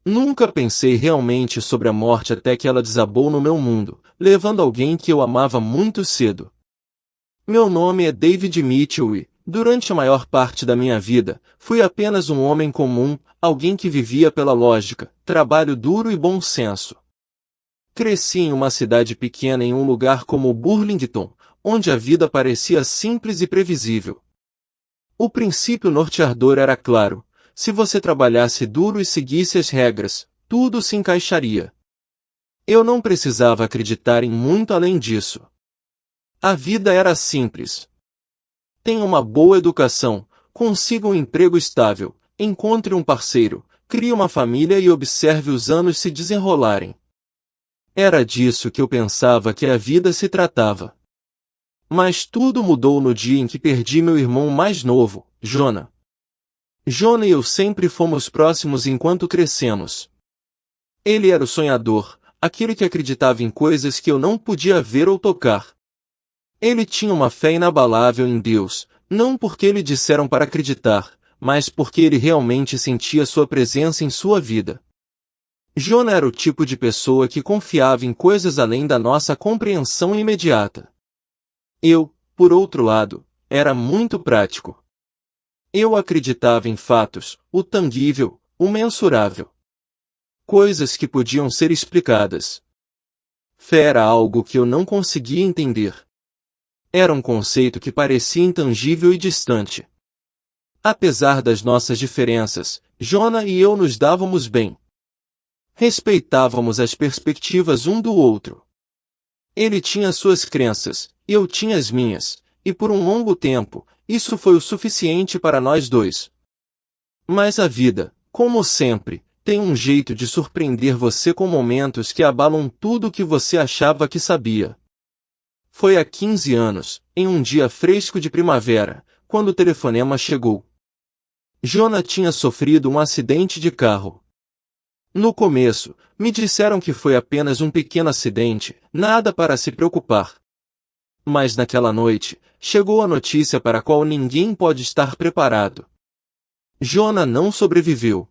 Nunca pensei realmente sobre a morte até que ela desabou no meu mundo, levando alguém que eu amava muito cedo. Meu nome é David Mitchell e, durante a maior parte da minha vida, fui apenas um homem comum, alguém que vivia pela lógica, trabalho duro e bom senso. Cresci em uma cidade pequena em um lugar como Burlington, onde a vida parecia simples e previsível. O princípio norteador era claro: se você trabalhasse duro e seguisse as regras, tudo se encaixaria. Eu não precisava acreditar em muito além disso. A vida era simples. Tenha uma boa educação, consiga um emprego estável, encontre um parceiro, crie uma família e observe os anos se desenrolarem. Era disso que eu pensava que a vida se tratava. Mas tudo mudou no dia em que perdi meu irmão mais novo, Jonah. Jonah e eu sempre fomos próximos enquanto crescemos. Ele era o sonhador, aquele que acreditava em coisas que eu não podia ver ou tocar. Ele tinha uma fé inabalável em Deus, não porque lhe disseram para acreditar, mas porque ele realmente sentia sua presença em sua vida. Jonah era o tipo de pessoa que confiava em coisas além da nossa compreensão imediata. Eu, por outro lado, era muito prático. Eu acreditava em fatos, o tangível, o mensurável. Coisas que podiam ser explicadas. Fé era algo que eu não conseguia entender. Era um conceito que parecia intangível e distante. Apesar das nossas diferenças, Jonah e eu nos dávamos bem. Respeitávamos as perspectivas um do outro. Ele tinha suas crenças, eu tinha as minhas, e por um longo tempo, isso foi o suficiente para nós dois. Mas a vida, como sempre, tem um jeito de surpreender você com momentos que abalam tudo o que você achava que sabia. Foi há 15 anos, em um dia fresco de primavera, quando o telefonema chegou. Jonah tinha sofrido um acidente de carro. No começo, me disseram que foi apenas um pequeno acidente, nada para se preocupar. Mas naquela noite, chegou a notícia para a qual ninguém pode estar preparado. Jonah não sobreviveu.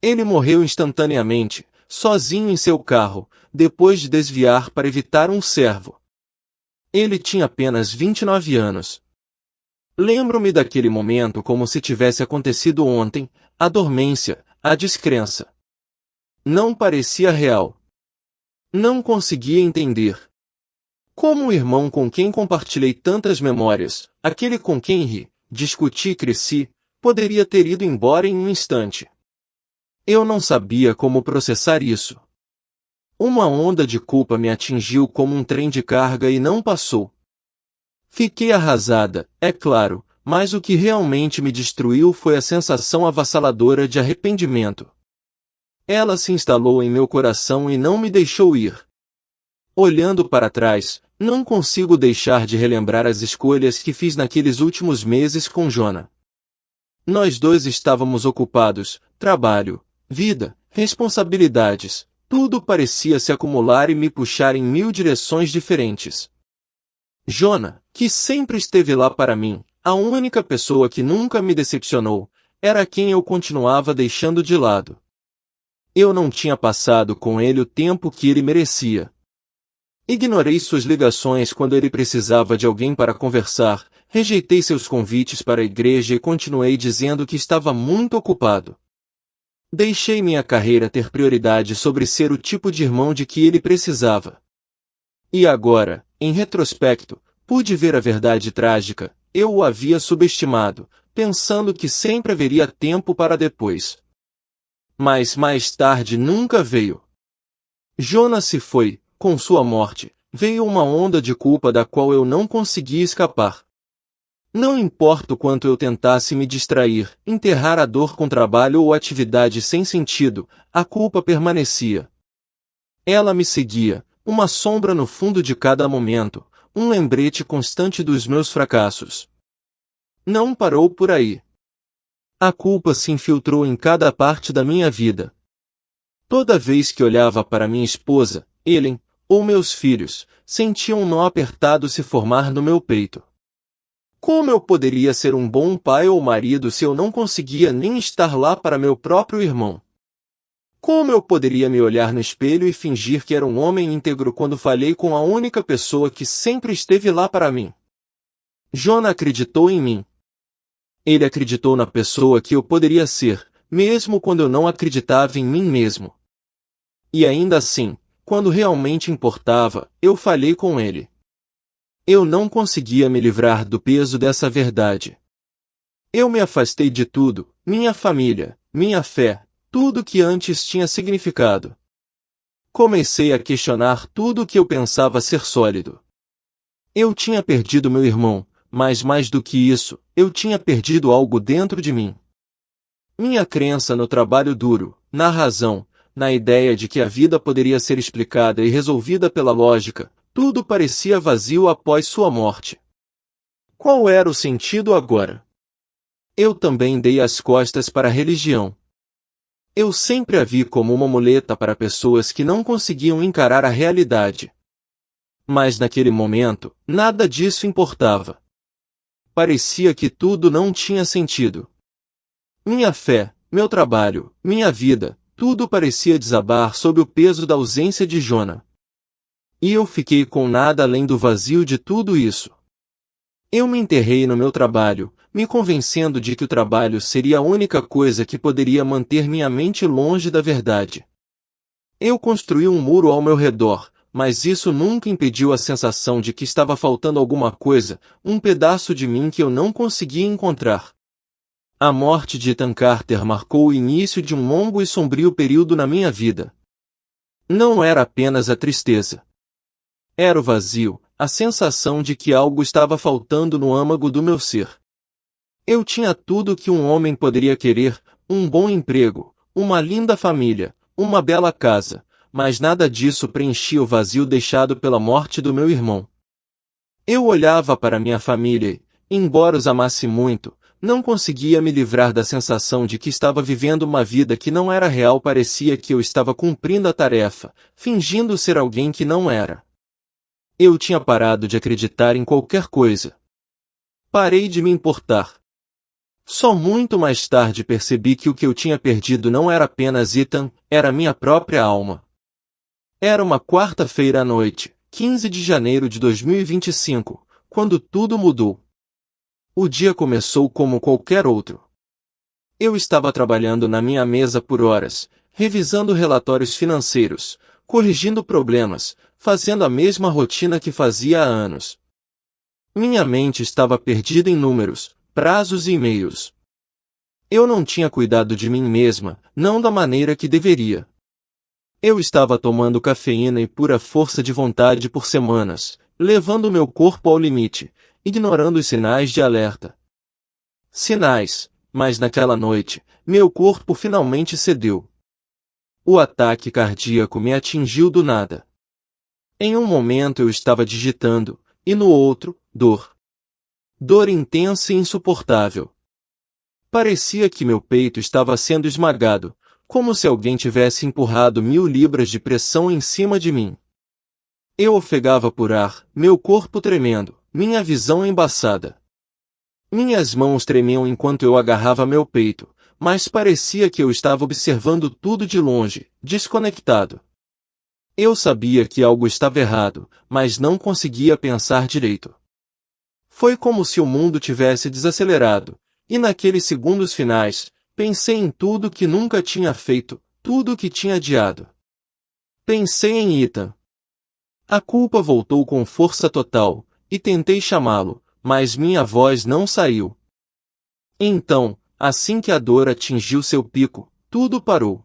Ele morreu instantaneamente, sozinho em seu carro, depois de desviar para evitar um cervo. Ele tinha apenas 29 anos. Lembro-me daquele momento como se tivesse acontecido ontem, a dormência, a descrença. Não parecia real. Não conseguia entender. Como o irmão com quem compartilhei tantas memórias, aquele com quem ri, discuti e cresci, poderia ter ido embora em um instante. Eu não sabia como processar isso. Uma onda de culpa me atingiu como um trem de carga e não passou. Fiquei arrasada, é claro, mas o que realmente me destruiu foi a sensação avassaladora de arrependimento. Ela se instalou em meu coração e não me deixou ir. Olhando para trás, não consigo deixar de relembrar as escolhas que fiz naqueles últimos meses com Jonah. Nós dois estávamos ocupados, trabalho, vida, responsabilidades, tudo parecia se acumular e me puxar em 1000 direções diferentes. Jonah, que sempre esteve lá para mim, a única pessoa que nunca me decepcionou, era quem eu continuava deixando de lado. Eu não tinha passado com ele o tempo que ele merecia. Ignorei suas ligações quando ele precisava de alguém para conversar, rejeitei seus convites para a igreja e continuei dizendo que estava muito ocupado. Deixei minha carreira ter prioridade sobre ser o tipo de irmão de que ele precisava. E agora, em retrospecto, pude ver a verdade trágica: eu o havia subestimado, pensando que sempre haveria tempo para depois. Mas mais tarde nunca veio. Jonah se foi, com sua morte, veio uma onda de culpa da qual eu não conseguia escapar. Não importa o quanto eu tentasse me distrair, enterrar a dor com trabalho ou atividade sem sentido, a culpa permanecia. Ela me seguia, uma sombra no fundo de cada momento, um lembrete constante dos meus fracassos. Não parou por aí. A culpa se infiltrou em cada parte da minha vida. Toda vez que olhava para minha esposa, Ellen, ou meus filhos, sentia um nó apertado se formar no meu peito. Como eu poderia ser um bom pai ou marido se eu não conseguia nem estar lá para meu próprio irmão? Como eu poderia me olhar no espelho e fingir que era um homem íntegro quando falhei com a única pessoa que sempre esteve lá para mim? Jonah acreditou em mim. Ele acreditou na pessoa que eu poderia ser, mesmo quando eu não acreditava em mim mesmo. E ainda assim, quando realmente importava, eu falhei com ele. Eu não conseguia me livrar do peso dessa verdade. Eu me afastei de tudo, minha família, minha fé, tudo que antes tinha significado. Comecei a questionar tudo o que eu pensava ser sólido. Eu tinha perdido meu irmão, mas mais do que isso, eu tinha perdido algo dentro de mim. Minha crença no trabalho duro, na razão, na ideia de que a vida poderia ser explicada e resolvida pela lógica, tudo parecia vazio após sua morte. Qual era o sentido agora? Eu também dei as costas para a religião. Eu sempre a vi como uma muleta para pessoas que não conseguiam encarar a realidade. Mas naquele momento, nada disso importava. Parecia que tudo não tinha sentido. Minha fé, meu trabalho, minha vida, tudo parecia desabar sob o peso da ausência de Jonah. E eu fiquei com nada além do vazio de tudo isso. Eu me enterrei no meu trabalho, me convencendo de que o trabalho seria a única coisa que poderia manter minha mente longe da verdade. Eu construí um muro ao meu redor, mas isso nunca impediu a sensação de que estava faltando alguma coisa, um pedaço de mim que eu não conseguia encontrar. A morte de Ethan Carter marcou o início de um longo e sombrio período na minha vida. Não era apenas a tristeza. Era o vazio, a sensação de que algo estava faltando no âmago do meu ser. Eu tinha tudo o que um homem poderia querer, um bom emprego, uma linda família, uma bela casa, mas nada disso preenchia o vazio deixado pela morte do meu irmão. Eu olhava para minha família e, embora os amasse muito, não conseguia me livrar da sensação de que estava vivendo uma vida que não era real. Parecia que eu estava cumprindo a tarefa, fingindo ser alguém que não era. Eu tinha parado de acreditar em qualquer coisa. Parei de me importar. Só muito mais tarde percebi que o que eu tinha perdido não era apenas Ethan, era minha própria alma. Era uma quarta-feira à noite, 15 de janeiro de 2025, quando tudo mudou. O dia começou como qualquer outro. Eu estava trabalhando na minha mesa por horas, revisando relatórios financeiros, corrigindo problemas, fazendo a mesma rotina que fazia há anos. Minha mente estava perdida em números, prazos e e-mails. Eu não tinha cuidado de mim mesma, não da maneira que deveria. Eu estava tomando cafeína e pura força de vontade por semanas, levando meu corpo ao limite, ignorando os sinais de alerta. Sinais, mas naquela noite, meu corpo finalmente cedeu. O ataque cardíaco me atingiu do nada. Em um momento eu estava digitando, e no outro, dor. Dor intensa e insuportável. Parecia que meu peito estava sendo esmagado, como se alguém tivesse empurrado 1000 libras de pressão em cima de mim. Eu ofegava por ar, meu corpo tremendo, minha visão embaçada. Minhas mãos tremiam enquanto eu agarrava meu peito, mas parecia que eu estava observando tudo de longe, desconectado. Eu sabia que algo estava errado, mas não conseguia pensar direito. Foi como se o mundo tivesse desacelerado, e naqueles segundos finais, pensei em tudo que nunca tinha feito, tudo que tinha adiado. Pensei em Ethan. A culpa voltou com força total, e tentei chamá-lo, mas minha voz não saiu. Então, assim que a dor atingiu seu pico, tudo parou.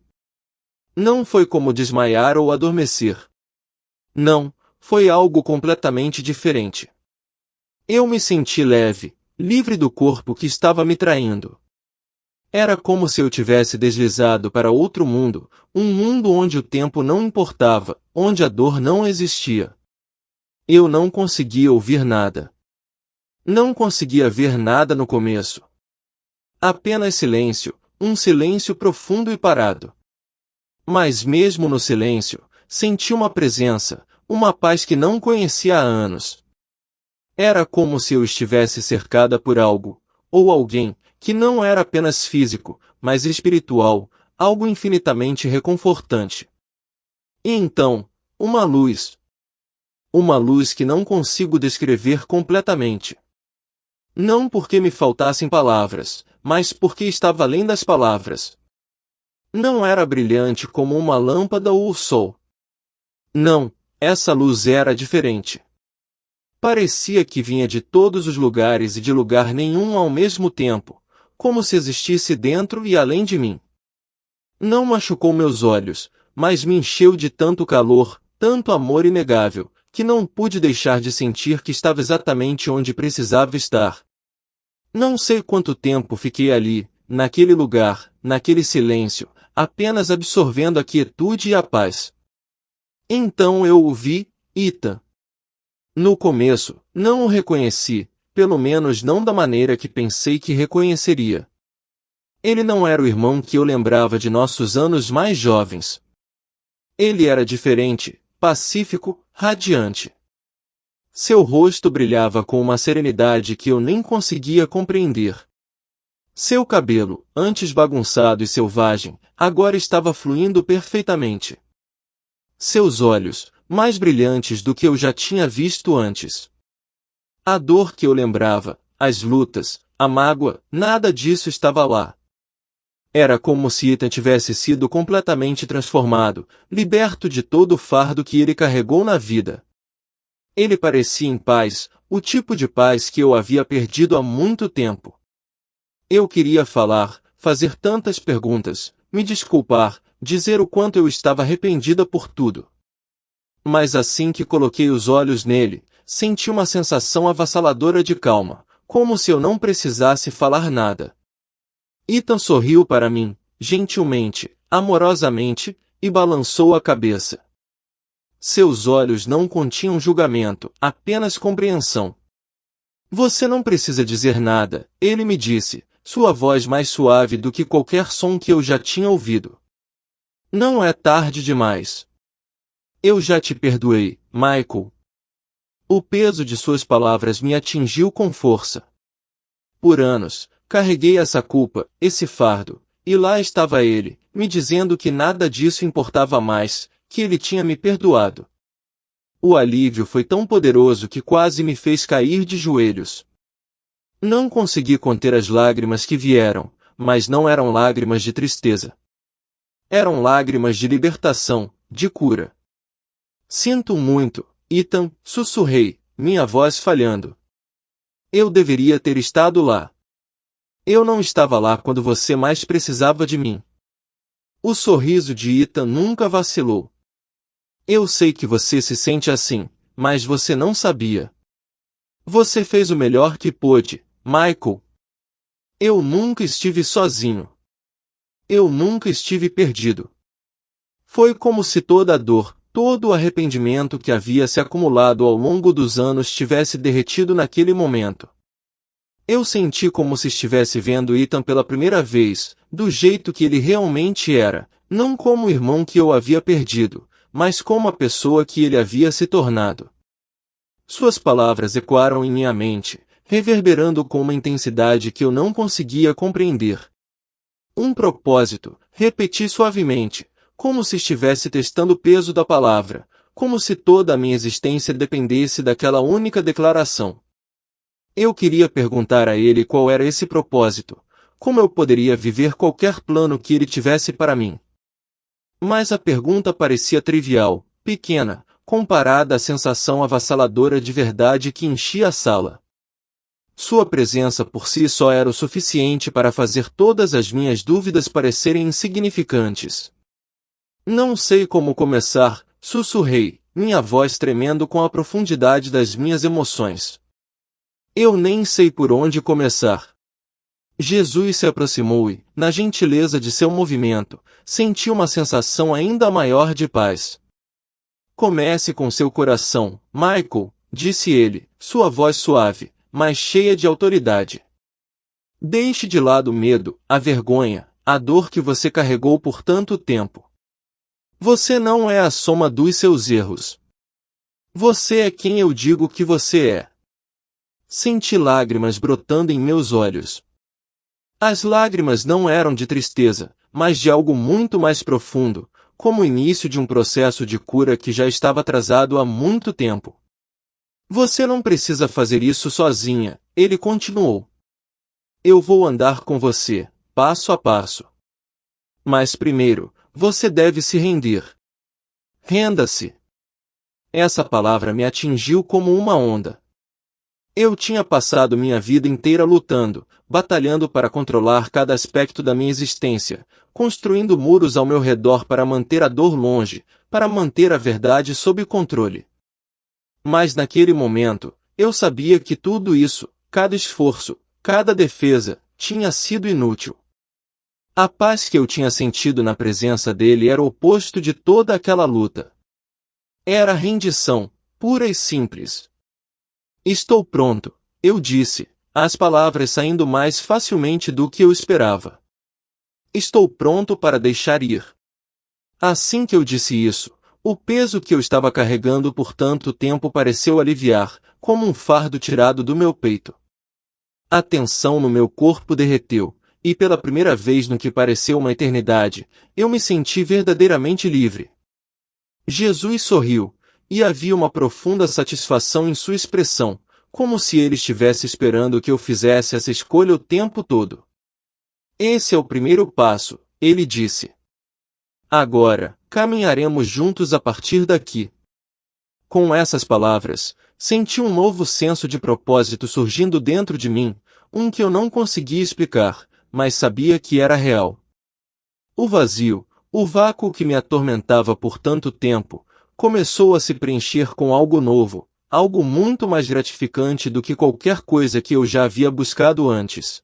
Não foi como desmaiar ou adormecer. Não, foi algo completamente diferente. Eu me senti leve, livre do corpo que estava me traindo. Era como se eu tivesse deslizado para outro mundo, um mundo onde o tempo não importava, onde a dor não existia. Eu não conseguia ouvir nada. Não conseguia ver nada no começo. Apenas silêncio, um silêncio profundo e parado. Mas mesmo no silêncio, senti uma presença, uma paz que não conhecia há anos. Era como se eu estivesse cercada por algo, ou alguém, que não era apenas físico, mas espiritual, algo infinitamente reconfortante. E então, uma luz. Uma luz que não consigo descrever completamente. Não porque me faltassem palavras, mas porque estava além das palavras. Não era brilhante como uma lâmpada ou o sol. Não, essa luz era diferente. Parecia que vinha de todos os lugares e de lugar nenhum ao mesmo tempo, como se existisse dentro e além de mim. Não machucou meus olhos, mas me encheu de tanto calor, tanto amor inegável, que não pude deixar de sentir que estava exatamente onde precisava estar. Não sei quanto tempo fiquei ali, naquele lugar, naquele silêncio, apenas absorvendo a quietude e a paz. Então eu o vi, Ethan. No começo, não o reconheci, pelo menos não da maneira que pensei que reconheceria. Ele não era o irmão que eu lembrava de nossos anos mais jovens. Ele era diferente, pacífico, radiante. Seu rosto brilhava com uma serenidade que eu nem conseguia compreender. Seu cabelo, antes bagunçado e selvagem, agora estava fluindo perfeitamente. Seus olhos, mais brilhantes do que eu já tinha visto antes. A dor que eu lembrava, as lutas, a mágoa, nada disso estava lá. Era como se Ethan tivesse sido completamente transformado, liberto de todo o fardo que ele carregou na vida. Ele parecia em paz, o tipo de paz que eu havia perdido há muito tempo. Eu queria falar, fazer tantas perguntas, me desculpar, dizer o quanto eu estava arrependida por tudo. Mas assim que coloquei os olhos nele, senti uma sensação avassaladora de calma, como se eu não precisasse falar nada. Ethan sorriu para mim, gentilmente, amorosamente, e balançou a cabeça. Seus olhos não continham julgamento, apenas compreensão. Você não precisa dizer nada, ele me disse, sua voz mais suave do que qualquer som que eu já tinha ouvido. Não é tarde demais. Eu já te perdoei, Michael. O peso de suas palavras me atingiu com força. Por anos, carreguei essa culpa, esse fardo, e lá estava ele, me dizendo que nada disso importava mais, que ele tinha me perdoado. O alívio foi tão poderoso que quase me fez cair de joelhos. Não consegui conter as lágrimas que vieram, mas não eram lágrimas de tristeza. Eram lágrimas de libertação, de cura. Sinto muito, Ethan, sussurrei, minha voz falhando. Eu deveria ter estado lá. Eu não estava lá quando você mais precisava de mim. O sorriso de Ethan nunca vacilou. Eu sei que você se sente assim, mas você não sabia. Você fez o melhor que pôde, Michael. Eu nunca estive sozinho. Eu nunca estive perdido. Foi como se toda a dor, todo o arrependimento que havia se acumulado ao longo dos anos tivesse derretido naquele momento. Eu senti como se estivesse vendo Ethan pela primeira vez, do jeito que ele realmente era, não como o irmão que eu havia perdido, mas como a pessoa que ele havia se tornado. Suas palavras ecoaram em minha mente, reverberando com uma intensidade que eu não conseguia compreender. Um propósito, repeti suavemente, como se estivesse testando o peso da palavra, como se toda a minha existência dependesse daquela única declaração. Eu queria perguntar a ele qual era esse propósito, como eu poderia viver qualquer plano que ele tivesse para mim. Mas a pergunta parecia trivial, pequena, comparada à sensação avassaladora de verdade que enchia a sala. Sua presença por si só era o suficiente para fazer todas as minhas dúvidas parecerem insignificantes. Não sei como começar, sussurrei, minha voz tremendo com a profundidade das minhas emoções. Eu nem sei por onde começar. Jesus se aproximou e, na gentileza de seu movimento, senti uma sensação ainda maior de paz. Comece com seu coração, Michael, disse ele, sua voz suave, mas cheia de autoridade. Deixe de lado o medo, a vergonha, a dor que você carregou por tanto tempo. Você não é a soma dos seus erros. Você é quem eu digo que você é. Senti lágrimas brotando em meus olhos. As lágrimas não eram de tristeza, mas de algo muito mais profundo, como o início de um processo de cura que já estava atrasado há muito tempo. Você não precisa fazer isso sozinha, ele continuou. Eu vou andar com você, passo a passo. Mas primeiro, você deve se render. Renda-se. Essa palavra me atingiu como uma onda. Eu tinha passado minha vida inteira lutando, batalhando para controlar cada aspecto da minha existência, construindo muros ao meu redor para manter a dor longe, para manter a verdade sob controle. Mas naquele momento, eu sabia que tudo isso, cada esforço, cada defesa, tinha sido inútil. A paz que eu tinha sentido na presença dele era o oposto de toda aquela luta. Era rendição, pura e simples. Estou pronto, eu disse, as palavras saindo mais facilmente do que eu esperava. Estou pronto para deixar ir. Assim que eu disse isso, o peso que eu estava carregando por tanto tempo pareceu aliviar, como um fardo tirado do meu peito. A tensão no meu corpo derreteu, e pela primeira vez no que pareceu uma eternidade, eu me senti verdadeiramente livre. Jesus sorriu, e havia uma profunda satisfação em sua expressão, como se ele estivesse esperando que eu fizesse essa escolha o tempo todo. Esse é o primeiro passo, ele disse. Agora, caminharemos juntos a partir daqui. Com essas palavras, senti um novo senso de propósito surgindo dentro de mim, um que eu não conseguia explicar, mas sabia que era real. O vazio, o vácuo que me atormentava por tanto tempo, começou a se preencher com algo novo, algo muito mais gratificante do que qualquer coisa que eu já havia buscado antes.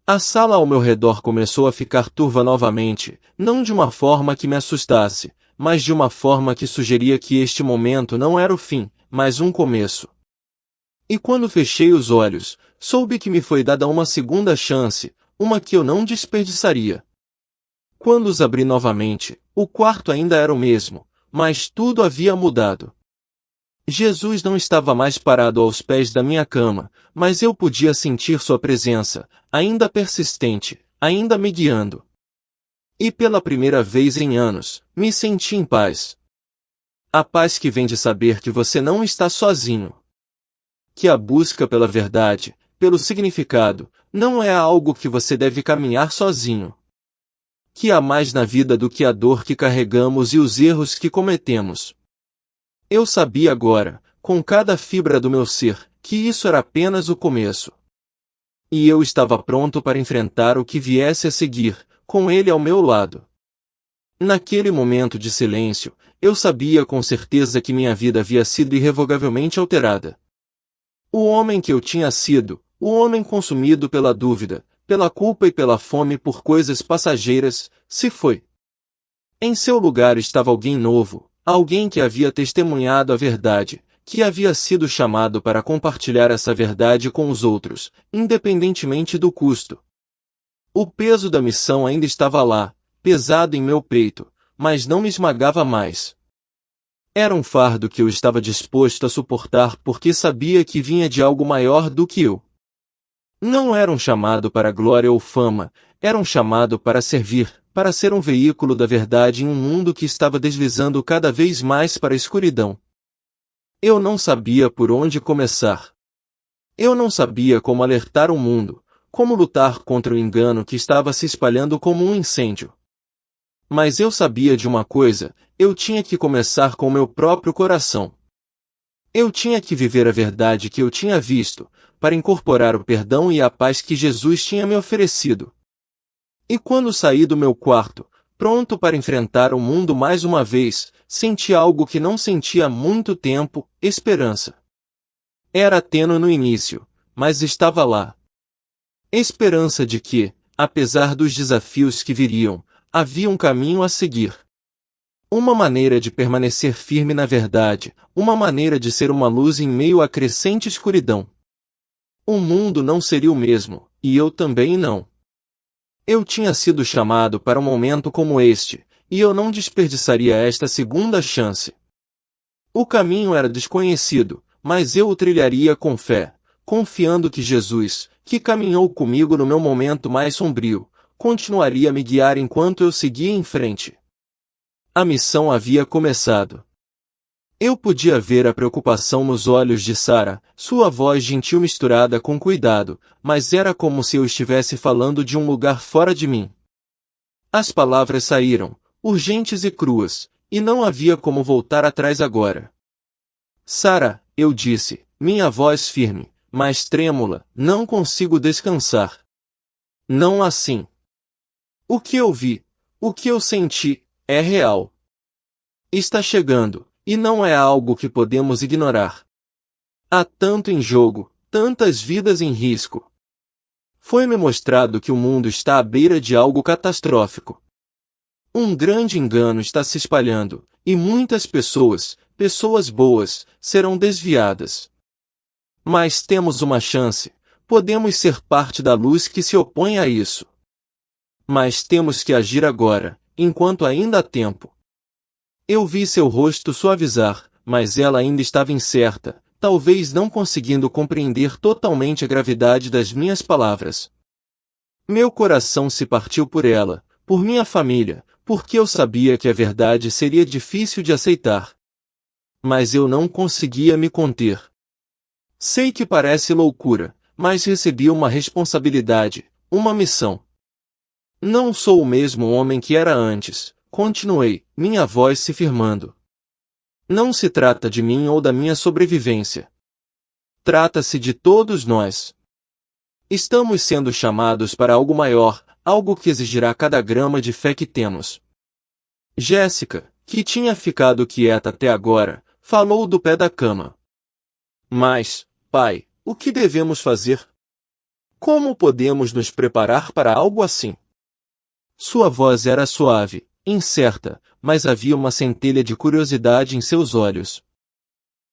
A sala ao meu redor começou a ficar turva novamente, não de uma forma que me assustasse, mas de uma forma que sugeria que este momento não era o fim, mas um começo. E quando fechei os olhos, soube que me foi dada uma segunda chance, uma que eu não desperdiçaria. Quando os abri novamente, o quarto ainda era o mesmo, mas tudo havia mudado. Jesus não estava mais parado aos pés da minha cama, mas eu podia sentir sua presença, ainda persistente, ainda me guiando. E pela primeira vez em anos, me senti em paz. A paz que vem de saber que você não está sozinho. Que a busca pela verdade, pelo significado, não é algo que você deve caminhar sozinho. Que há mais na vida do que a dor que carregamos e os erros que cometemos. Eu sabia agora, com cada fibra do meu ser, que isso era apenas o começo. E eu estava pronto para enfrentar o que viesse a seguir, com ele ao meu lado. Naquele momento de silêncio, eu sabia com certeza que minha vida havia sido irrevogavelmente alterada. O homem que eu tinha sido, o homem consumido pela dúvida, pela culpa e pela fome por coisas passageiras, se foi. Em seu lugar estava alguém novo, alguém que havia testemunhado a verdade, que havia sido chamado para compartilhar essa verdade com os outros, independentemente do custo. O peso da missão ainda estava lá, pesado em meu peito, mas não me esmagava mais. Era um fardo que eu estava disposto a suportar porque sabia que vinha de algo maior do que eu. Não era um chamado para glória ou fama, era um chamado para servir, para ser um veículo da verdade em um mundo que estava deslizando cada vez mais para a escuridão. Eu não sabia por onde começar. Eu não sabia como alertar o mundo, como lutar contra o engano que estava se espalhando como um incêndio. Mas eu sabia de uma coisa, eu tinha que começar com meu próprio coração. Eu tinha que viver a verdade que eu tinha visto, para incorporar o perdão e a paz que Jesus tinha me oferecido. E quando saí do meu quarto, pronto para enfrentar o mundo mais uma vez, senti algo que não sentia há muito tempo, esperança. Era tênue no início, mas estava lá. Esperança de que, apesar dos desafios que viriam, havia um caminho a seguir. Uma maneira de permanecer firme na verdade, uma maneira de ser uma luz em meio à crescente escuridão. O mundo não seria o mesmo, e eu também não. Eu tinha sido chamado para um momento como este, e eu não desperdiçaria esta segunda chance. O caminho era desconhecido, mas eu o trilharia com fé, confiando que Jesus, que caminhou comigo no meu momento mais sombrio, continuaria a me guiar enquanto eu seguia em frente. A missão havia começado. Eu podia ver a preocupação nos olhos de Sarah, sua voz gentil misturada com cuidado, mas era como se eu estivesse falando de um lugar fora de mim. As palavras saíram, urgentes e cruas, e não havia como voltar atrás agora. Sarah, eu disse, minha voz firme, mas trêmula, não consigo descansar. Não assim. O que eu vi, o que eu senti, é real. Está chegando, e não é algo que podemos ignorar. Há tanto em jogo, tantas vidas em risco. Foi-me mostrado que o mundo está à beira de algo catastrófico. Um grande engano está se espalhando, e muitas pessoas, pessoas boas, serão desviadas. Mas temos uma chance, podemos ser parte da luz que se opõe a isso. Mas temos que agir agora, enquanto ainda há tempo. Eu vi seu rosto suavizar, mas ela ainda estava incerta, talvez não conseguindo compreender totalmente a gravidade das minhas palavras. Meu coração se partiu por ela, por minha família, porque eu sabia que a verdade seria difícil de aceitar. Mas eu não conseguia me conter. Sei que parece loucura, mas recebi uma responsabilidade, uma missão. Não sou o mesmo homem que era antes, continuei, minha voz se firmando. Não se trata de mim ou da minha sobrevivência. Trata-se de todos nós. Estamos sendo chamados para algo maior, algo que exigirá cada grama de fé que temos. Jéssica, que tinha ficado quieta até agora, falou do pé da cama. Mas, pai, o que devemos fazer? Como podemos nos preparar para algo assim? Sua voz era suave, incerta, mas havia uma centelha de curiosidade em seus olhos.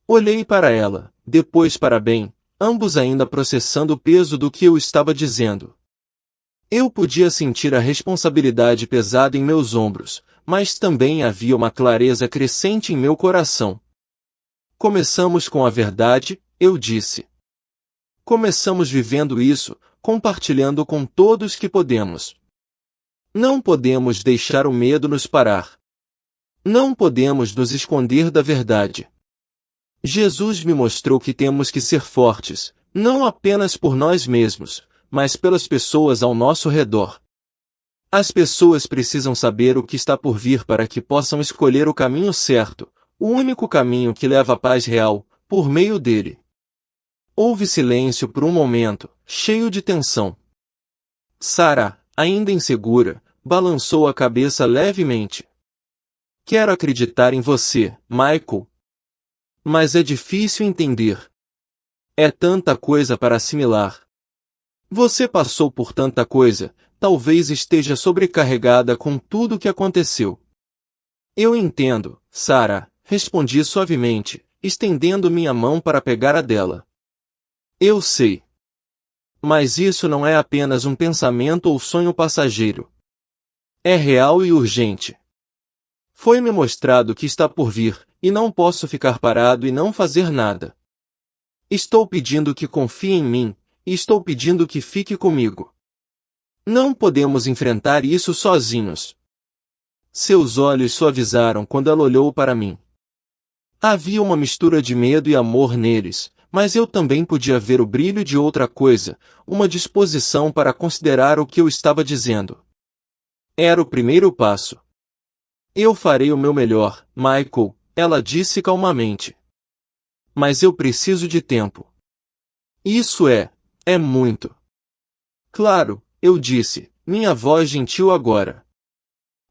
Olhei para ela, depois para Ben, ambos ainda processando o peso do que eu estava dizendo. Eu podia sentir a responsabilidade pesada em meus ombros, mas também havia uma clareza crescente em meu coração. Começamos com a verdade, eu disse. Começamos vivendo isso, compartilhando com todos que podemos. Não podemos deixar o medo nos parar. Não podemos nos esconder da verdade. Jesus me mostrou que temos que ser fortes, não apenas por nós mesmos, mas pelas pessoas ao nosso redor. As pessoas precisam saber o que está por vir para que possam escolher o caminho certo, o único caminho que leva à paz real, por meio dele. Houve silêncio por um momento, cheio de tensão. Sarah, ainda insegura, balançou a cabeça levemente. Quero acreditar em você, Michael. Mas é difícil entender. É tanta coisa para assimilar. Você passou por tanta coisa, talvez esteja sobrecarregada com tudo o que aconteceu. Eu entendo, Sarah, respondi suavemente, estendendo minha mão para pegar a dela. Eu sei. Mas isso não é apenas um pensamento ou sonho passageiro. É real e urgente. Foi-me mostrado que está por vir, e não posso ficar parado e não fazer nada. Estou pedindo que confie em mim, e estou pedindo que fique comigo. Não podemos enfrentar isso sozinhos. Seus olhos suavizaram quando ela olhou para mim. Havia uma mistura de medo e amor neles, mas eu também podia ver o brilho de outra coisa, uma disposição para considerar o que eu estava dizendo. Era o primeiro passo. Eu farei o meu melhor, Michael, ela disse calmamente. Mas eu preciso de tempo. Isso é muito. Claro, eu disse, minha voz gentil agora.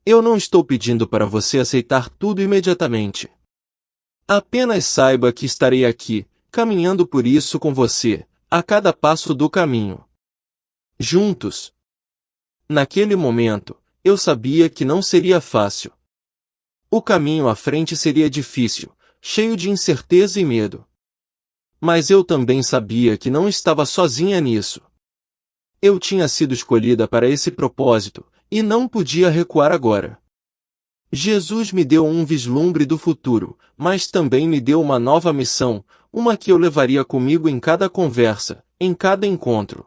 Eu não estou pedindo para você aceitar tudo imediatamente. Apenas saiba que estarei aqui, caminhando por isso com você, a cada passo do caminho. Juntos. Naquele momento, eu sabia que não seria fácil. O caminho à frente seria difícil, cheio de incerteza e medo. Mas eu também sabia que não estava sozinha nisso. Eu tinha sido escolhida para esse propósito, e não podia recuar agora. Jesus me deu um vislumbre do futuro, mas também me deu uma nova missão, uma que eu levaria comigo em cada conversa, em cada encontro.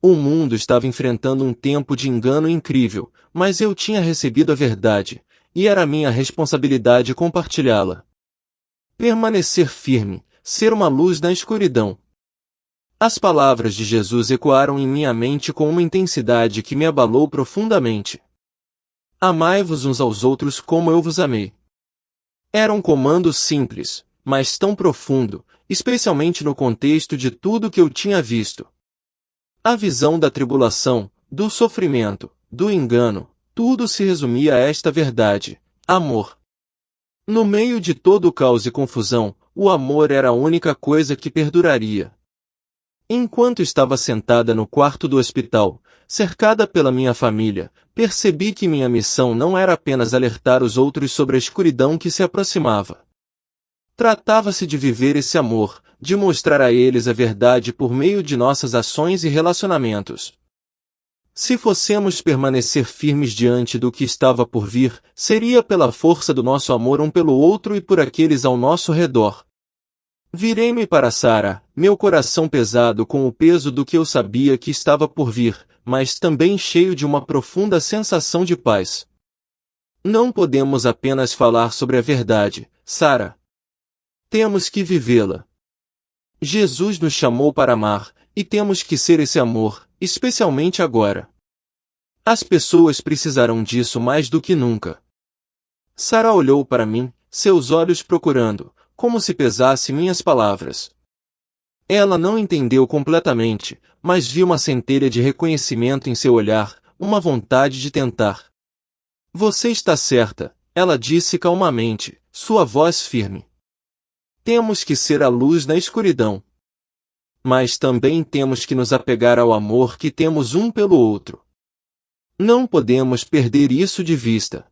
O mundo estava enfrentando um tempo de engano incrível, mas eu tinha recebido a verdade, e era minha responsabilidade compartilhá-la. Permanecer firme, ser uma luz na escuridão. As palavras de Jesus ecoaram em minha mente com uma intensidade que me abalou profundamente. Amai-vos uns aos outros como eu vos amei. Era um comando simples, mas tão profundo, especialmente no contexto de tudo que eu tinha visto. A visão da tribulação, do sofrimento, do engano, tudo se resumia a esta verdade: amor. No meio de todo o caos e confusão, o amor era a única coisa que perduraria. Enquanto estava sentada no quarto do hospital, cercada pela minha família, percebi que minha missão não era apenas alertar os outros sobre a escuridão que se aproximava. Tratava-se de viver esse amor, de mostrar a eles a verdade por meio de nossas ações e relacionamentos. Se fossemos permanecer firmes diante do que estava por vir, seria pela força do nosso amor um pelo outro e por aqueles ao nosso redor. Virei-me para Sarah, meu coração pesado com o peso do que eu sabia que estava por vir, mas também cheio de uma profunda sensação de paz. Não podemos apenas falar sobre a verdade, Sarah. Temos que vivê-la. Jesus nos chamou para amar, e temos que ser esse amor, especialmente agora. As pessoas precisarão disso mais do que nunca. Sarah olhou para mim, seus olhos procurando, como se pesasse minhas palavras. Ela não entendeu completamente, mas viu uma centelha de reconhecimento em seu olhar, uma vontade de tentar. Você está certa, ela disse calmamente, sua voz firme. Temos que ser a luz na escuridão. Mas também temos que nos apegar ao amor que temos um pelo outro. Não podemos perder isso de vista.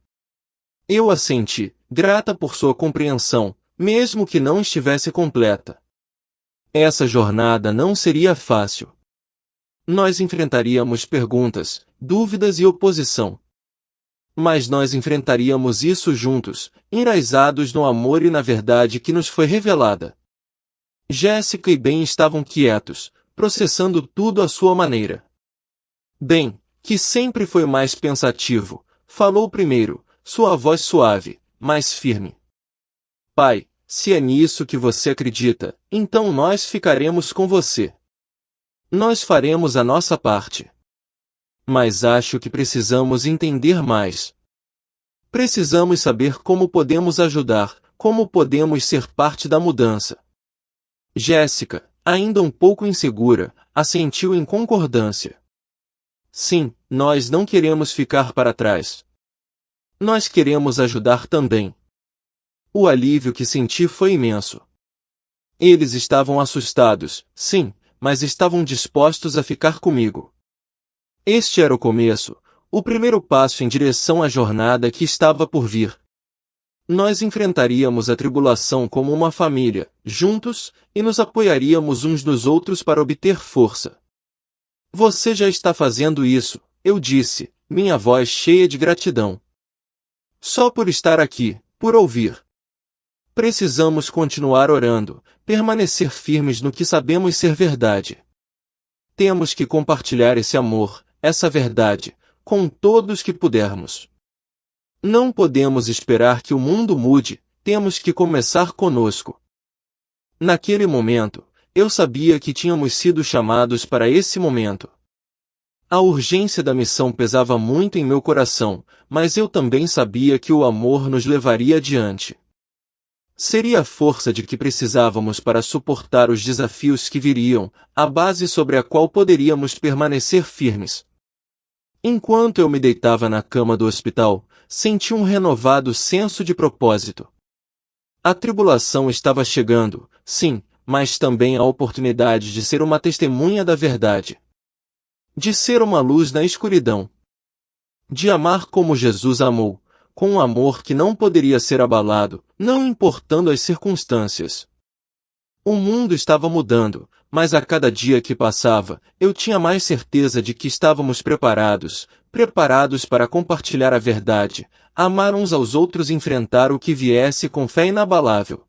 Eu assenti, grata por sua compreensão, mesmo que não estivesse completa. Essa jornada não seria fácil. Nós enfrentaríamos perguntas, dúvidas e oposição. Mas nós enfrentaríamos isso juntos, enraizados no amor e na verdade que nos foi revelada. Jéssica e Ben estavam quietos, processando tudo à sua maneira. Ben, que sempre foi mais pensativo, falou primeiro, sua voz suave, mas firme. Pai, se é nisso que você acredita, então nós ficaremos com você. Nós faremos a nossa parte. Mas acho que precisamos entender mais. Precisamos saber como podemos ajudar, como podemos ser parte da mudança. Jéssica, ainda um pouco insegura, assentiu em concordância. Sim, nós não queremos ficar para trás. Nós queremos ajudar também. O alívio que senti foi imenso. Eles estavam assustados, sim, mas estavam dispostos a ficar comigo. Este era o começo, o primeiro passo em direção à jornada que estava por vir. Nós enfrentaríamos a tribulação como uma família, juntos, e nos apoiaríamos uns nos outros para obter força. Você já está fazendo isso, eu disse, minha voz cheia de gratidão. Só por estar aqui, por ouvir. Precisamos continuar orando, permanecer firmes no que sabemos ser verdade. Temos que compartilhar esse amor, essa verdade, com todos que pudermos. Não podemos esperar que o mundo mude, temos que começar conosco. Naquele momento, eu sabia que tínhamos sido chamados para esse momento. A urgência da missão pesava muito em meu coração, mas eu também sabia que o amor nos levaria adiante. Seria a força de que precisávamos para suportar os desafios que viriam, a base sobre a qual poderíamos permanecer firmes. Enquanto eu me deitava na cama do hospital, senti um renovado senso de propósito. A tribulação estava chegando, sim, mas também a oportunidade de ser uma testemunha da verdade. De ser uma luz na escuridão. De amar como Jesus amou, com um amor que não poderia ser abalado, não importando as circunstâncias. O mundo estava mudando, mas a cada dia que passava, eu tinha mais certeza de que estávamos preparados para compartilhar a verdade, amar uns aos outros e enfrentar o que viesse com fé inabalável.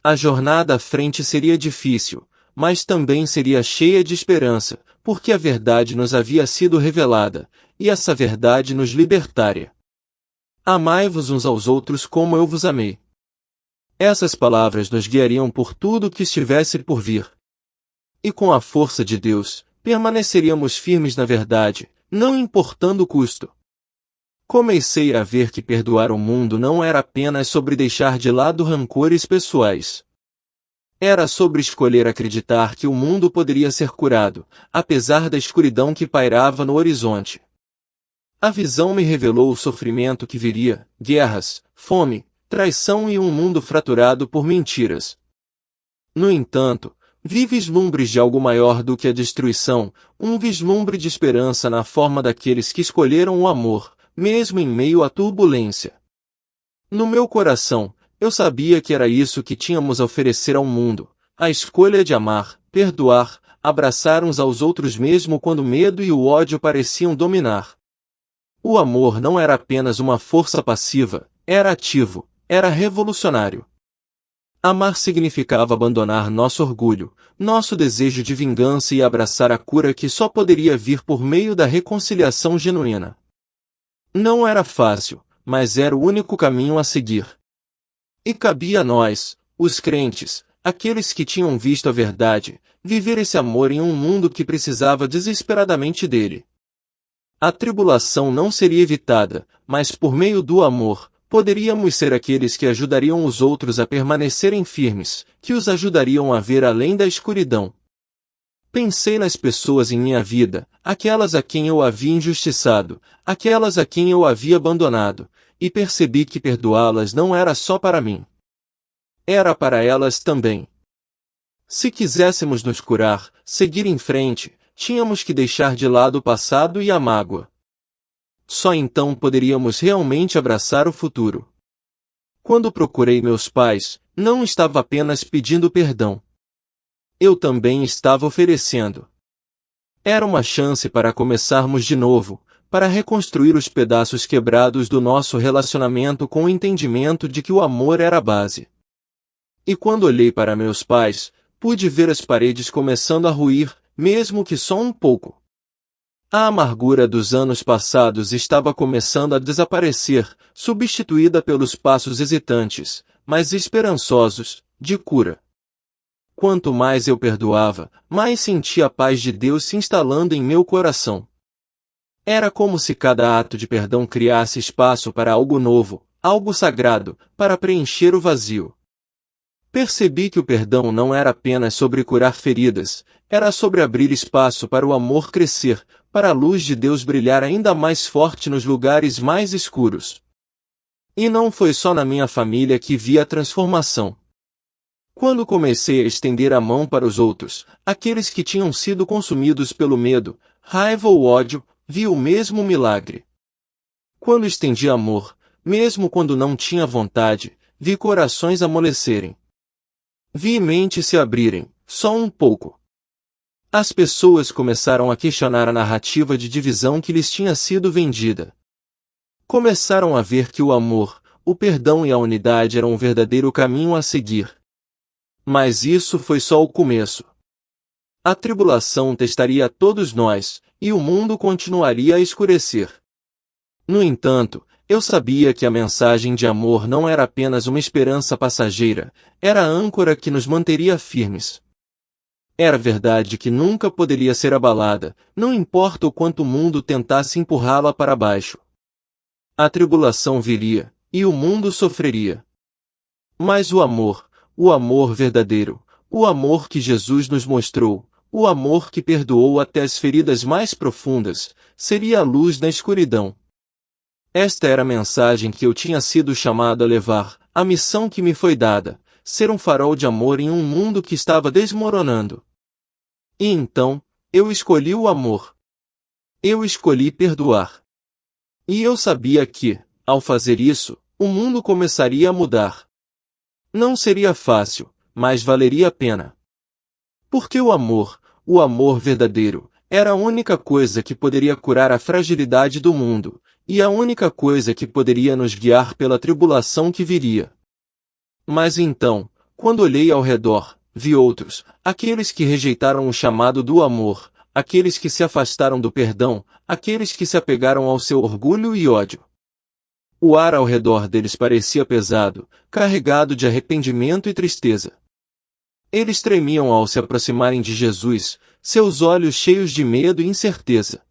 A jornada à frente seria difícil, mas também seria cheia de esperança, porque a verdade nos havia sido revelada, e essa verdade nos libertaria. Amai-vos uns aos outros como eu vos amei. Essas palavras nos guiariam por tudo que estivesse por vir. E com a força de Deus, permaneceríamos firmes na verdade, não importando o custo. Comecei a ver que perdoar o mundo não era apenas sobre deixar de lado rancores pessoais. Era sobre escolher acreditar que o mundo poderia ser curado, apesar da escuridão que pairava no horizonte. A visão me revelou o sofrimento que viria, guerras, fome, traição e um mundo fraturado por mentiras. No entanto, vi vislumbres de algo maior do que a destruição, um vislumbre de esperança na forma daqueles que escolheram o amor, mesmo em meio à turbulência. No meu coração, eu sabia que era isso que tínhamos a oferecer ao mundo, a escolha de amar, perdoar, abraçar uns aos outros mesmo quando o medo e o ódio pareciam dominar. O amor não era apenas uma força passiva, era ativo, era revolucionário. Amar significava abandonar nosso orgulho, nosso desejo de vingança e abraçar a cura que só poderia vir por meio da reconciliação genuína. Não era fácil, mas era o único caminho a seguir. E cabia a nós, os crentes, aqueles que tinham visto a verdade, viver esse amor em um mundo que precisava desesperadamente dele. A tribulação não seria evitada, mas por meio do amor, poderíamos ser aqueles que ajudariam os outros a permanecerem firmes, que os ajudariam a ver além da escuridão. Pensei nas pessoas em minha vida, aquelas a quem eu havia injustiçado, aquelas a quem eu havia abandonado, e percebi que perdoá-las não era só para mim. Era para elas também. Se quiséssemos nos curar, seguir em frente, tínhamos que deixar de lado o passado e a mágoa. Só então poderíamos realmente abraçar o futuro. Quando procurei meus pais, não estava apenas pedindo perdão. Eu também estava oferecendo. Era uma chance para começarmos de novo, para reconstruir os pedaços quebrados do nosso relacionamento com o entendimento de que o amor era a base. E quando olhei para meus pais, pude ver as paredes começando a ruir, mesmo que só um pouco. A amargura dos anos passados estava começando a desaparecer, substituída pelos passos hesitantes, mas esperançosos, de cura. Quanto mais eu perdoava, mais sentia a paz de Deus se instalando em meu coração. Era como se cada ato de perdão criasse espaço para algo novo, algo sagrado, para preencher o vazio. Percebi que o perdão não era apenas sobre curar feridas, era sobre abrir espaço para o amor crescer, para a luz de Deus brilhar ainda mais forte nos lugares mais escuros. E não foi só na minha família que vi a transformação. Quando comecei a estender a mão para os outros, aqueles que tinham sido consumidos pelo medo, raiva ou ódio, vi o mesmo milagre. Quando estendi amor, mesmo quando não tinha vontade, vi corações amolecerem. Vi mentes se abrirem, só um pouco. As pessoas começaram a questionar a narrativa de divisão que lhes tinha sido vendida. Começaram a ver que o amor, o perdão e a unidade eram o verdadeiro caminho a seguir. Mas isso foi só o começo. A tribulação testaria a todos nós, e o mundo continuaria a escurecer. No entanto, eu sabia que a mensagem de amor não era apenas uma esperança passageira, era a âncora que nos manteria firmes. Era verdade que nunca poderia ser abalada, não importa o quanto o mundo tentasse empurrá-la para baixo. A tribulação viria, e o mundo sofreria. Mas o amor verdadeiro, o amor que Jesus nos mostrou, o amor que perdoou até as feridas mais profundas, seria a luz na escuridão. Esta era a mensagem que eu tinha sido chamado a levar, a missão que me foi dada, ser um farol de amor em um mundo que estava desmoronando. E então, eu escolhi o amor. Eu escolhi perdoar. E eu sabia que, ao fazer isso, o mundo começaria a mudar. Não seria fácil, mas valeria a pena. Porque o amor verdadeiro, era a única coisa que poderia curar a fragilidade do mundo, e a única coisa que poderia nos guiar pela tribulação que viria. Mas então, quando olhei ao redor, vi outros, aqueles que rejeitaram o chamado do amor, aqueles que se afastaram do perdão, aqueles que se apegaram ao seu orgulho e ódio. O ar ao redor deles parecia pesado, carregado de arrependimento e tristeza. Eles tremiam ao se aproximarem de Jesus, seus olhos cheios de medo e incerteza.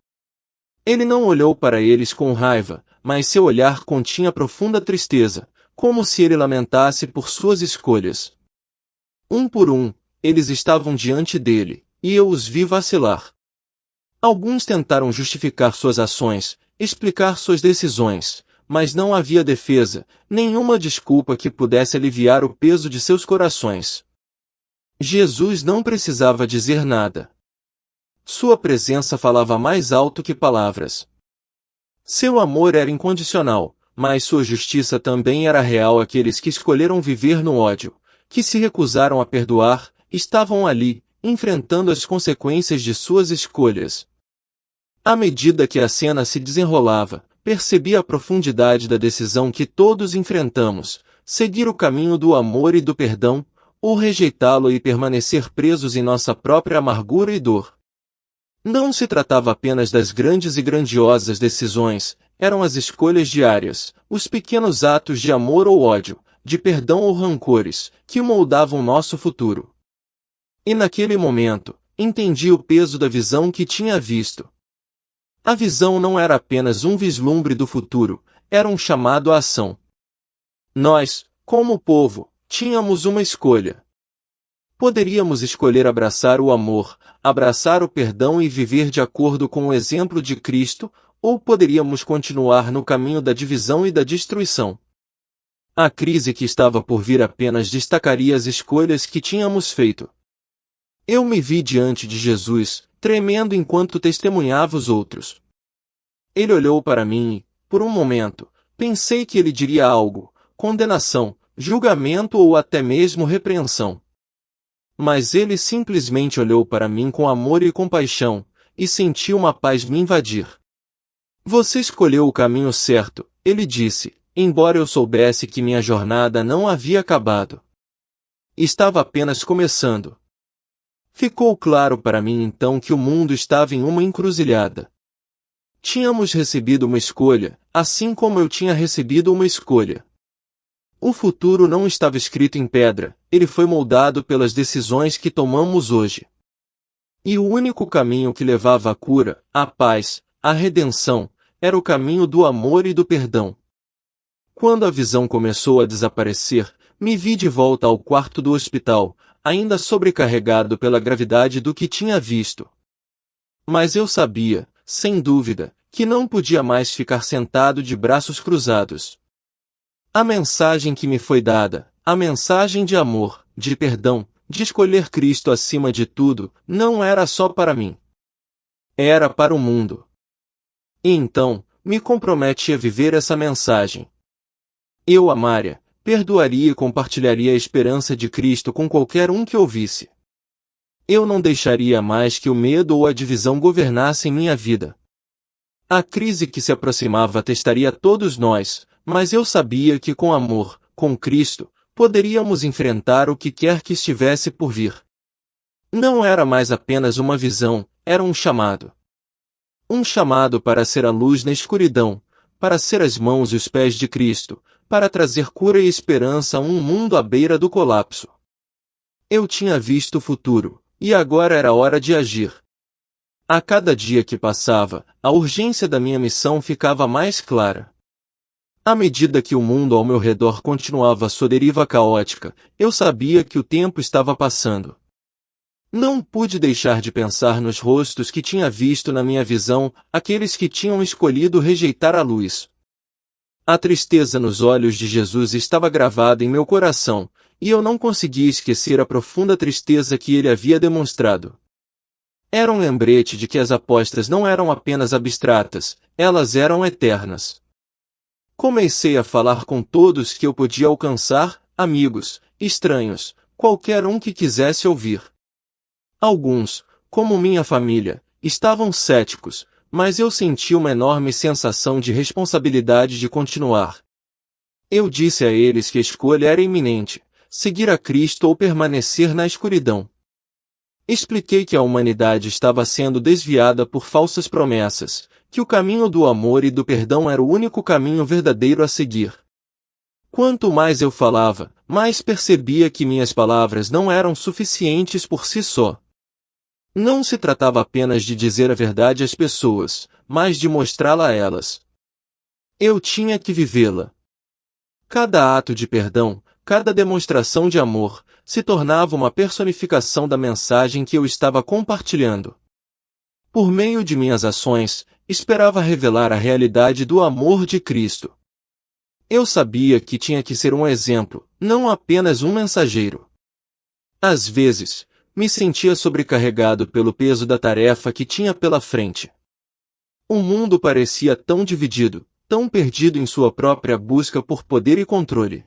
Ele não olhou para eles com raiva, mas seu olhar continha profunda tristeza, como se ele lamentasse por suas escolhas. Um por um, eles estavam diante dele, e eu os vi vacilar. Alguns tentaram justificar suas ações, explicar suas decisões, mas não havia defesa, nenhuma desculpa que pudesse aliviar o peso de seus corações. Jesus não precisava dizer nada. Sua presença falava mais alto que palavras. Seu amor era incondicional, mas sua justiça também era real. Aqueles que escolheram viver no ódio, que se recusaram a perdoar, estavam ali, enfrentando as consequências de suas escolhas. À medida que a cena se desenrolava, percebi a profundidade da decisão que todos enfrentamos: seguir o caminho do amor e do perdão, ou rejeitá-lo e permanecer presos em nossa própria amargura e dor. Não se tratava apenas das grandes e grandiosas decisões, eram as escolhas diárias, os pequenos atos de amor ou ódio, de perdão ou rancores, que moldavam nosso futuro. E naquele momento, entendi o peso da visão que tinha visto. A visão não era apenas um vislumbre do futuro, era um chamado à ação. Nós, como povo, tínhamos uma escolha. Poderíamos escolher abraçar o amor, abraçar o perdão e viver de acordo com o exemplo de Cristo, ou poderíamos continuar no caminho da divisão e da destruição. A crise que estava por vir apenas destacaria as escolhas que tínhamos feito. Eu me vi diante de Jesus, tremendo enquanto testemunhava os outros. Ele olhou para mim e, por um momento, pensei que ele diria algo: condenação, julgamento ou até mesmo repreensão. Mas ele simplesmente olhou para mim com amor e compaixão, e senti uma paz me invadir. Você escolheu o caminho certo, ele disse, embora eu soubesse que minha jornada não havia acabado. Estava apenas começando. Ficou claro para mim então que o mundo estava em uma encruzilhada. Tínhamos recebido uma escolha, assim como eu tinha recebido uma escolha. O futuro não estava escrito em pedra, ele foi moldado pelas decisões que tomamos hoje. E o único caminho que levava à cura, à paz, à redenção, era o caminho do amor e do perdão. Quando a visão começou a desaparecer, me vi de volta ao quarto do hospital, ainda sobrecarregado pela gravidade do que tinha visto. Mas eu sabia, sem dúvida, que não podia mais ficar sentado de braços cruzados. A mensagem que me foi dada, a mensagem de amor, de perdão, de escolher Cristo acima de tudo, não era só para mim. Era para o mundo. E então, me comprometi a viver essa mensagem. Eu amaria, perdoaria e compartilharia a esperança de Cristo com qualquer um que ouvisse. Eu não deixaria mais que o medo ou a divisão governassem minha vida. A crise que se aproximava testaria todos nós, mas eu sabia que com amor, com Cristo, poderíamos enfrentar o que quer que estivesse por vir. Não era mais apenas uma visão, era um chamado. Um chamado para ser a luz na escuridão, para ser as mãos e os pés de Cristo, para trazer cura e esperança a um mundo à beira do colapso. Eu tinha visto o futuro, e agora era hora de agir. A cada dia que passava, a urgência da minha missão ficava mais clara. À medida que o mundo ao meu redor continuava sua deriva caótica, eu sabia que o tempo estava passando. Não pude deixar de pensar nos rostos que tinha visto na minha visão, aqueles que tinham escolhido rejeitar a luz. A tristeza nos olhos de Jesus estava gravada em meu coração, e eu não conseguia esquecer a profunda tristeza que ele havia demonstrado. Era um lembrete de que as apostas não eram apenas abstratas, elas eram eternas. Comecei a falar com todos que eu podia alcançar, amigos, estranhos, qualquer um que quisesse ouvir. Alguns, como minha família, estavam céticos, mas eu senti uma enorme sensação de responsabilidade de continuar. Eu disse a eles que a escolha era iminente, seguir a Cristo ou permanecer na escuridão. Expliquei que a humanidade estava sendo desviada por falsas promessas, que o caminho do amor e do perdão era o único caminho verdadeiro a seguir. Quanto mais eu falava, mais percebia que minhas palavras não eram suficientes por si só. Não se tratava apenas de dizer a verdade às pessoas, mas de mostrá-la a elas. Eu tinha que vivê-la. Cada ato de perdão, cada demonstração de amor, se tornava uma personificação da mensagem que eu estava compartilhando. Por meio de minhas ações, esperava revelar a realidade do amor de Cristo. Eu sabia que tinha que ser um exemplo, não apenas um mensageiro. Às vezes, me sentia sobrecarregado pelo peso da tarefa que tinha pela frente. O mundo parecia tão dividido, tão perdido em sua própria busca por poder e controle.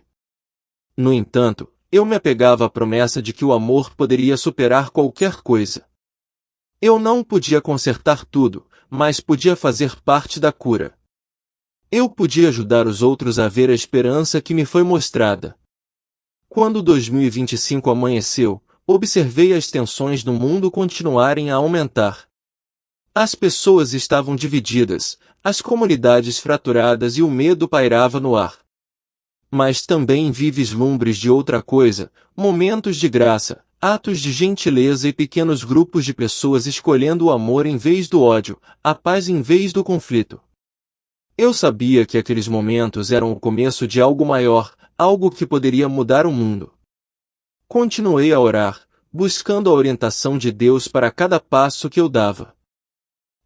No entanto, eu me apegava à promessa de que o amor poderia superar qualquer coisa. Eu não podia consertar tudo, mas podia fazer parte da cura. Eu podia ajudar os outros a ver a esperança que me foi mostrada. Quando 2025 amanheceu, observei as tensões no mundo continuarem a aumentar. As pessoas estavam divididas, as comunidades fraturadas e o medo pairava no ar. Mas também vi vislumbres de outra coisa, momentos de graça, atos de gentileza e pequenos grupos de pessoas escolhendo o amor em vez do ódio, a paz em vez do conflito. Eu sabia que aqueles momentos eram o começo de algo maior, algo que poderia mudar o mundo. Continuei a orar, buscando a orientação de Deus para cada passo que eu dava.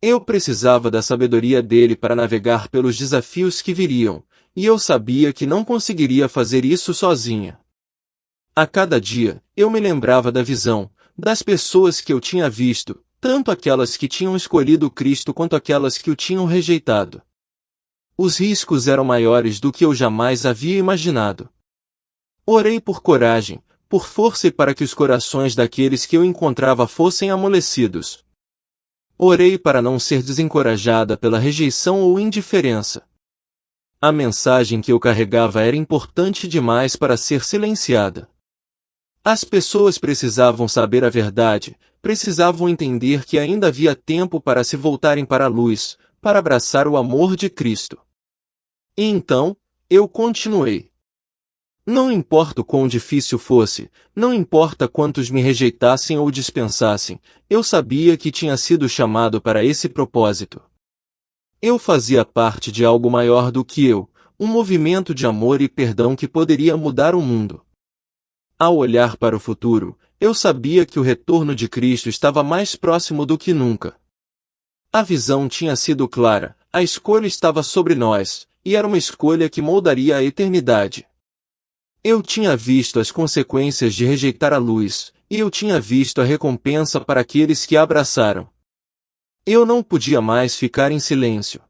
Eu precisava da sabedoria dele para navegar pelos desafios que viriam, e eu sabia que não conseguiria fazer isso sozinha. A cada dia, eu me lembrava da visão, das pessoas que eu tinha visto, tanto aquelas que tinham escolhido Cristo quanto aquelas que o tinham rejeitado. Os riscos eram maiores do que eu jamais havia imaginado. Orei por coragem, por força e para que os corações daqueles que eu encontrava fossem amolecidos. Orei para não ser desencorajada pela rejeição ou indiferença. A mensagem que eu carregava era importante demais para ser silenciada. As pessoas precisavam saber a verdade, precisavam entender que ainda havia tempo para se voltarem para a luz, para abraçar o amor de Cristo. E então, eu continuei. Não importa o quão difícil fosse, não importa quantos me rejeitassem ou dispensassem, eu sabia que tinha sido chamado para esse propósito. Eu fazia parte de algo maior do que eu, um movimento de amor e perdão que poderia mudar o mundo. Ao olhar para o futuro, eu sabia que o retorno de Cristo estava mais próximo do que nunca. A visão tinha sido clara, a escolha estava sobre nós, e era uma escolha que moldaria a eternidade. Eu tinha visto as consequências de rejeitar a luz, e eu tinha visto a recompensa para aqueles que a abraçaram. Eu não podia mais ficar em silêncio.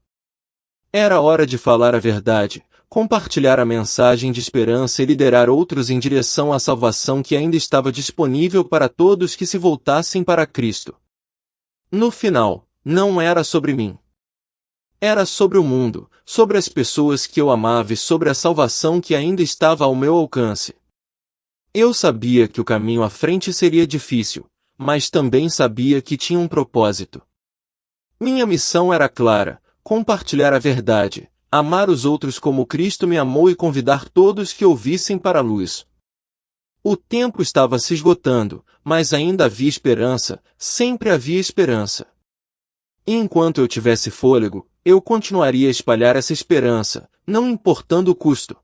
Era hora de falar a verdade, compartilhar a mensagem de esperança e liderar outros em direção à salvação que ainda estava disponível para todos que se voltassem para Cristo. No final, não era sobre mim. Era sobre o mundo, sobre as pessoas que eu amava e sobre a salvação que ainda estava ao meu alcance. Eu sabia que o caminho à frente seria difícil, mas também sabia que tinha um propósito. Minha missão era clara: compartilhar a verdade, amar os outros como Cristo me amou e convidar todos que ouvissem para a luz. O tempo estava se esgotando, mas ainda havia esperança, sempre havia esperança. E enquanto eu tivesse fôlego, eu continuaria a espalhar essa esperança, não importando o custo.